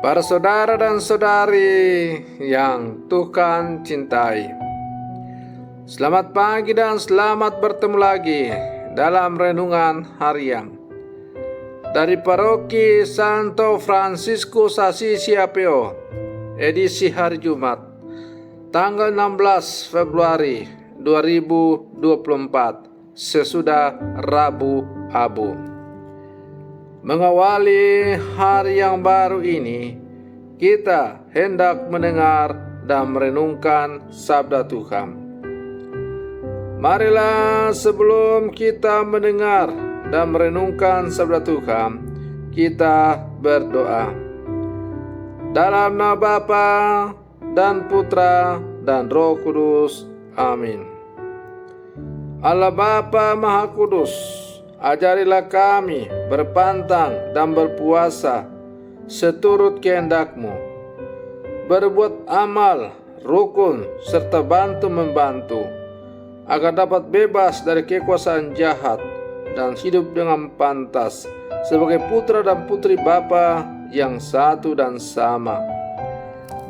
Para saudara dan saudari yang Tuhan cintai, selamat pagi dan selamat bertemu lagi dalam renungan harian dari Paroki Santo Fransiskus Assisi APO, edisi hari Jumat, tanggal 16 Februari 2024, sesudah Rabu Abu. Mengawali hari yang baru ini, kita hendak mendengar dan merenungkan sabda Tuhan. Marilah sebelum kita mendengar dan merenungkan sabda Tuhan, kita berdoa. Dalam nama Bapa dan Putra dan Roh Kudus. Amin. Allah Bapa Maha Kudus, ajarilah kami berpantang dan berpuasa seturut kehendak-Mu, berbuat amal rukun serta bantu-membantu, agar dapat bebas dari kekuasaan jahat dan hidup dengan pantas sebagai putra dan putri Bapa yang satu dan sama.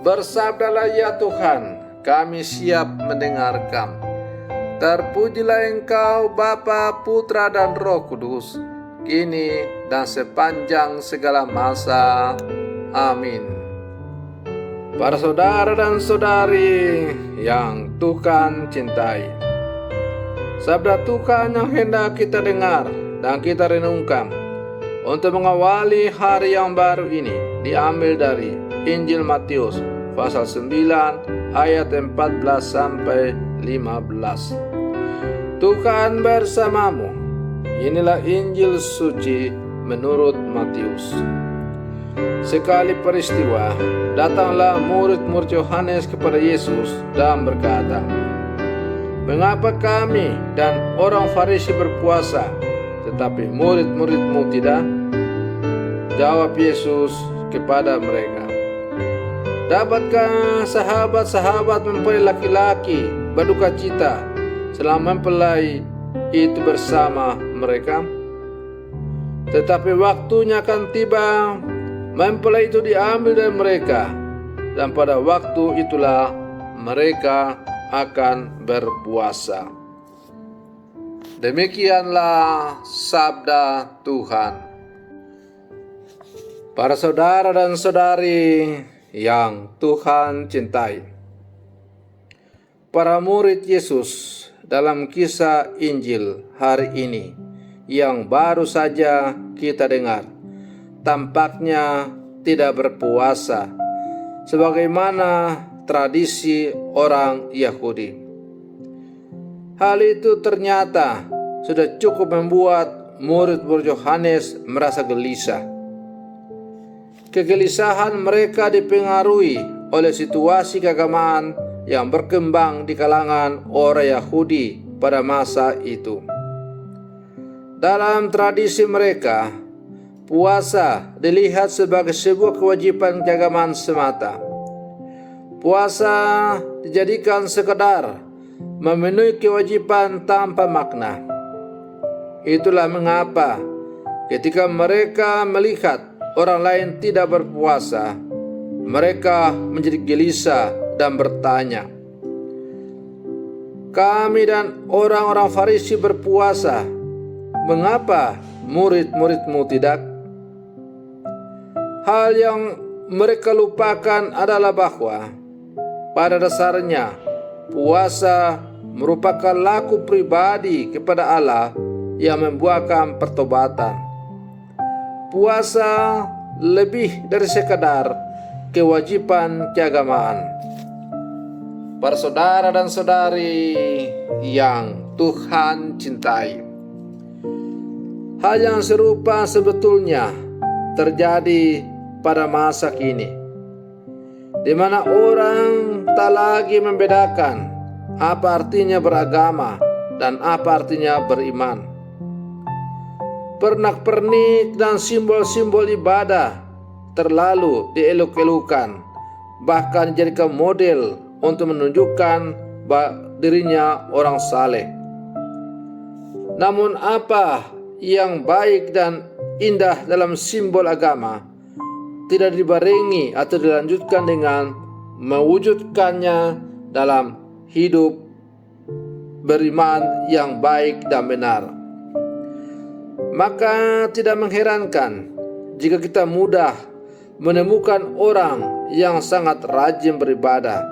Bersabdalah ya Tuhan, kami siap mendengarkan. Terpujilah Engkau Bapa, Putra dan Roh Kudus, kini dan sepanjang segala masa. Amin. Para saudara dan saudari yang Tuhan cintai, sabda Tuhan yang hendak kita dengar dan kita renungkan untuk mengawali hari yang baru ini diambil dari Injil Matius pasal 9 ayat 14 sampai 15. Tuhan bersamamu. Inilah Injil suci menurut Matius. Sekali peristiwa, datanglah murid-murid Yohanes kepada Yesus dan berkata, "Mengapa kami dan orang Farisi berpuasa, tetapi murid-murid-mu tidak?" Jawab Yesus kepada mereka, "Dapatkah sahabat-sahabat mempelai laki-laki berduka cita selama mempelai itu bersama mereka? Tetapi waktunya akan tiba, mempelai itu diambil dari mereka, dan pada waktu itulah mereka akan berpuasa." Demikianlah sabda Tuhan. Para saudara dan saudari yang Tuhan cintai, para murid Yesus dalam kisah Injil hari ini yang baru saja kita dengar, tampaknya tidak berpuasa sebagaimana tradisi orang Yahudi. Hal itu ternyata sudah cukup membuat murid-murid Yohanes merasa gelisah. Kegelisahan mereka dipengaruhi oleh situasi keagamaan yang berkembang di kalangan orang Yahudi pada masa itu. Dalam tradisi mereka, puasa dilihat sebagai sebuah kewajiban keagamaan semata. Puasa dijadikan sekedar memenuhi kewajiban tanpa makna. Itulah mengapa ketika mereka melihat orang lain tidak berpuasa, mereka menjadi gelisah dan bertanya, "Kami dan orang-orang Farisi berpuasa, mengapa murid-murid-mu tidak?" Hal yang mereka lupakan adalah bahwa pada dasarnya puasa merupakan laku pribadi kepada Allah yang membuahkan pertobatan. Puasa lebih dari sekadar kewajiban keagamaan. Para saudara dan saudari yang Tuhan cintai, hal yang serupa sebetulnya terjadi pada masa kini, di mana orang tak lagi membedakan apa artinya beragama dan apa artinya beriman. Pernak-pernik dan simbol-simbol ibadah terlalu dieluk-elukan, bahkan dijadikan model untuk menunjukkan dirinya orang saleh. Namun apa yang baik dan indah dalam simbol agama tidak dibarengi atau dilanjutkan dengan mewujudkannya dalam hidup beriman yang baik dan benar. Maka tidak mengherankan jika kita mudah menemukan orang yang sangat rajin beribadah,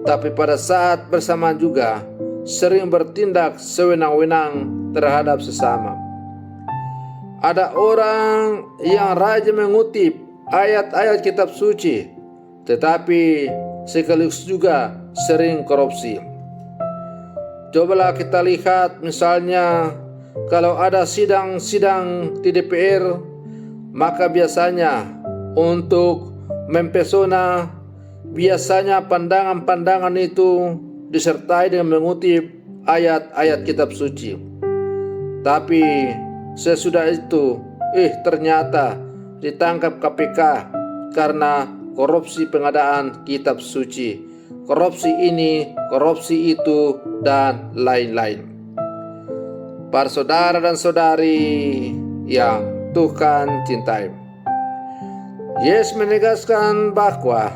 tapi pada saat bersamaan juga sering bertindak sewenang-wenang terhadap sesama. Ada orang yang rajin mengutip ayat-ayat kitab suci, tetapi sekaligus juga sering korupsi. Cobalah kita lihat misalnya kalau ada sidang-sidang di DPR, maka biasanya untuk mempesona, biasanya pandangan-pandangan itu disertai dengan mengutip ayat-ayat kitab suci. Tapi sesudah itu, ternyata ditangkap KPK karena korupsi pengadaan kitab suci, korupsi ini, korupsi itu, dan lain-lain. Para saudara dan saudari yang Tuhan cintai, Yesus menegaskan bahwa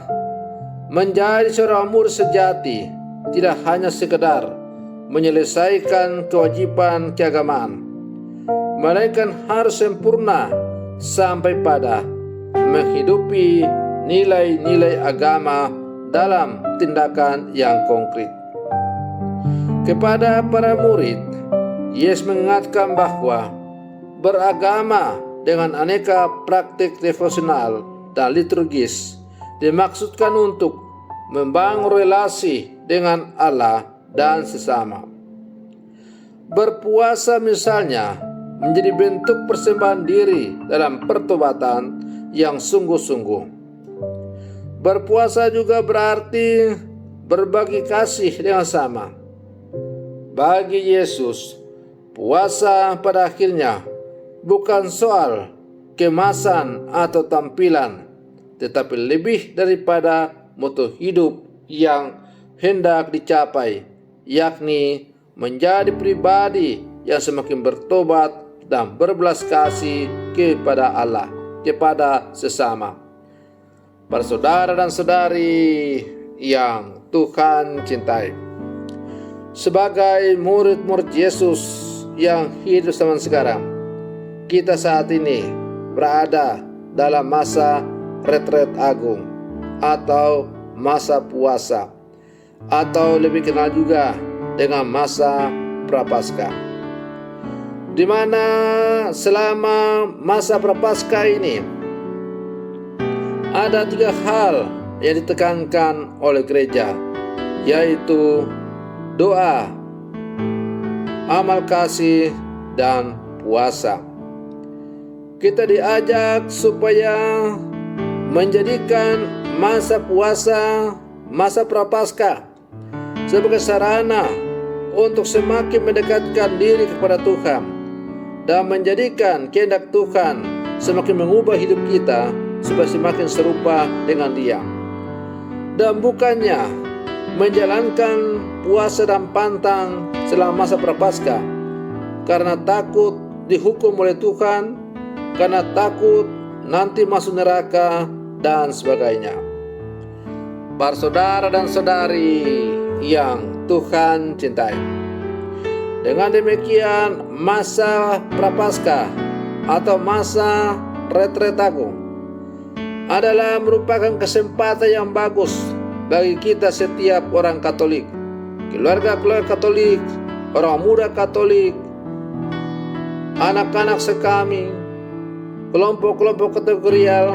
menjadi seorang murid sejati tidak hanya sekedar menyelesaikan kewajiban keagamaan, melainkan harus sempurna sampai pada menghidupi nilai-nilai agama dalam tindakan yang konkret. Kepada para murid, Yesus mengingatkan bahwa beragama dengan aneka praktik devosional dan liturgis dimaksudkan untuk membangun relasi dengan Allah dan sesama. Berpuasa misalnya menjadi bentuk persembahan diri dalam pertobatan yang sungguh-sungguh. Berpuasa juga berarti berbagi kasih dengan sama. Bagi Yesus, puasa pada akhirnya bukan soal kemasan atau tampilan, tetapi lebih daripada moto hidup yang hendak dicapai, yakni menjadi pribadi yang semakin bertobat dan berbelas kasih kepada Allah, kepada sesama. Para saudara dan saudari yang Tuhan cintai, sebagai murid-murid Yesus yang hidup zaman sekarang, kita saat ini berada dalam masa retret agung atau masa puasa, atau lebih kenal juga dengan masa Prapaskah, di mana selama masa Prapaskah ini ada 3 hal yang ditekankan oleh gereja, yaitu doa, amal kasih, dan puasa. Kita diajak supaya menjadikan masa puasa, masa Prapaskah sebagai sarana untuk semakin mendekatkan diri kepada Tuhan dan menjadikan kehendak Tuhan semakin mengubah hidup kita supaya semakin serupa dengan Dia, dan bukannya menjalankan puasa dan pantang selama masa Prapaskah karena takut dihukum oleh Tuhan, karena takut nanti masuk neraka dan sebagainya. Para saudara dan saudari yang Tuhan cintai, dengan demikian masa Prapaskah atau masa retret agung adalah merupakan kesempatan yang bagus bagi kita setiap orang Katolik, keluarga-keluarga Katolik, orang muda Katolik, anak-anak sekami, kelompok-kelompok kategorial,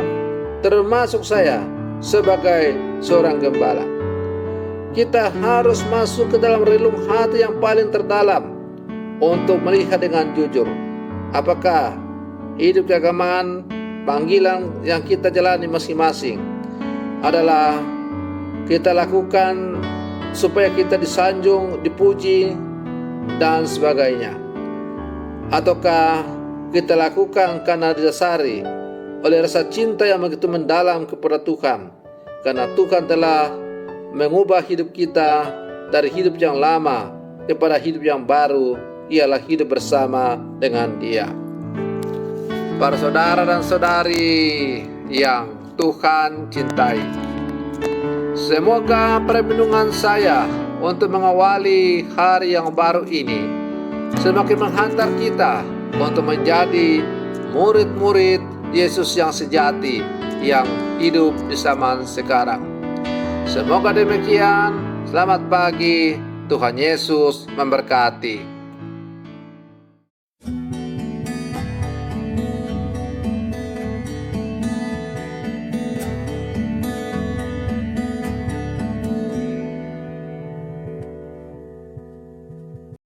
termasuk saya sebagai seorang gembala. Kita harus masuk ke dalam relung hati yang paling terdalam untuk melihat dengan jujur apakah hidup keagamaan, panggilan yang kita jalani masing-masing adalah kita lakukan supaya kita disanjung, dipuji, dan sebagainya, ataukah kita lakukan karena didasari oleh rasa cinta yang begitu mendalam kepada Tuhan, karena Tuhan telah mengubah hidup kita dari hidup yang lama kepada hidup yang baru, ialah hidup bersama dengan Dia. Para saudara dan saudari yang Tuhan cintai. Semoga perlindungan saya untuk mengawali hari yang baru ini semakin menghantar kita untuk menjadi murid-murid Yesus yang sejati yang hidup di zaman sekarang. Semoga demikian. Selamat pagi. Tuhan Yesus memberkati.